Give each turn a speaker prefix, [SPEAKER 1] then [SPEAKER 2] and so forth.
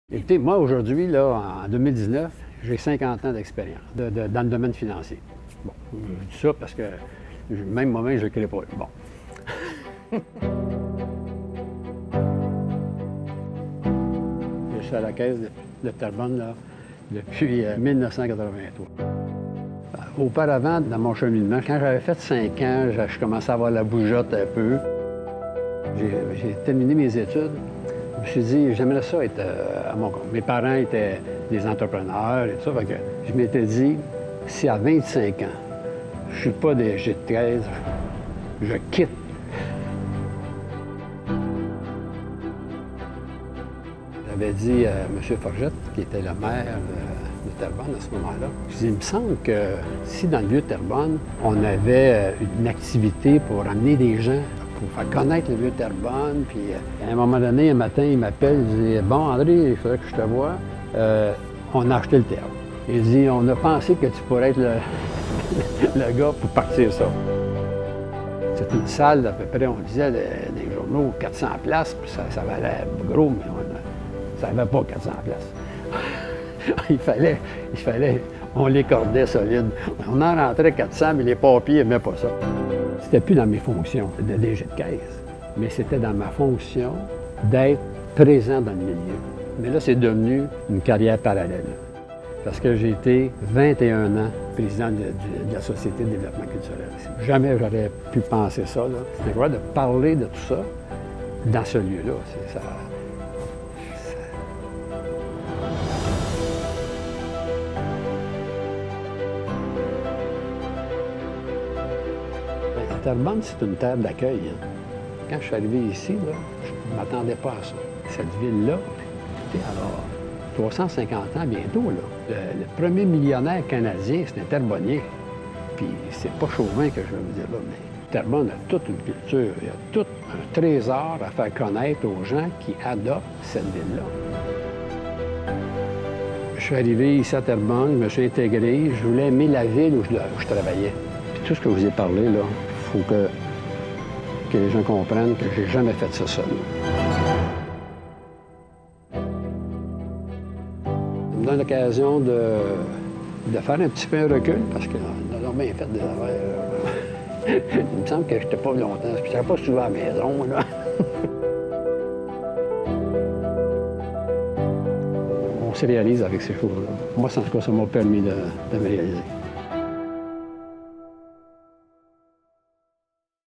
[SPEAKER 1] Écoutez, moi, aujourd'hui, là, en 2019, j'ai 50 ans d'expérience dans le domaine financier. Bon, je dis ça parce que même moi-même, je ne le crée pas. Bon. Je suis à la caisse de Terrebonne, là, depuis 1983. Auparavant, dans mon cheminement, quand j'avais fait 5 ans, je commençais à avoir la bougeotte un peu. J'ai terminé mes études. Je me suis dit, j'aimerais ça être à mon compte. Mes parents étaient des entrepreneurs et tout ça. Fait que je m'étais dit, si à 25 ans, je ne suis pas DG de 13, je quitte. J'avais dit à M. Forgette, qui était le maire de Terrebonne à ce moment-là, je dis, il me semble que si dans le vieux Terrebonne, on avait une activité pour amener des gens pour faire connaître le vieux Terrebonne. Puis à un moment donné, un matin, il m'appelle, il dit, bon, André, il faudrait que je te voie. On a acheté le théâtre. Il dit, on a pensé que tu pourrais être le gars pour partir ça. C'est une salle d'à peu près, on disait, des journaux, 400 places, puis ça valait gros, mais ça n'avait pas 400 places. il fallait, on les cordait solides. On en rentrait 400, mais les papiers n'aimaient pas ça. C'était plus dans mes fonctions de DG de caisse, mais c'était dans ma fonction d'être présent dans le milieu. Mais là, c'est devenu une carrière parallèle. Parce que j'ai été 21 ans président de la Société de développement culturel. Jamais j'aurais pu penser ça. C'était incroyable de parler de tout ça dans ce lieu-là. Terrebonne, c'est une terre d'accueil. Hein. Quand je suis arrivé ici, là, je ne m'attendais pas à ça. Cette ville-là, écoutez, alors, 350 ans bientôt, là. Le premier millionnaire canadien, c'est un Terrebonnien. Puis c'est pas chauvin que je vais vous dire là, mais Terrebonne a toute une culture, il y a tout un trésor à faire connaître aux gens qui adoptent cette ville-là. Je suis arrivé ici à Terrebonne, je me suis intégré, je voulais aimer la ville où je travaillais. Puis tout ce que je vous ai parlé, là, il faut que les gens comprennent que j'ai jamais fait ça seul. Ça me donne l'occasion de faire un petit peu un recul, parce qu'on a bien fait des affaires. Il me semble que je n'étais pas longtemps, je n'étais pas souvent à la maison, là. On se réalise avec ces choses-là. Moi, en tout cas, ça m'a permis de me réaliser.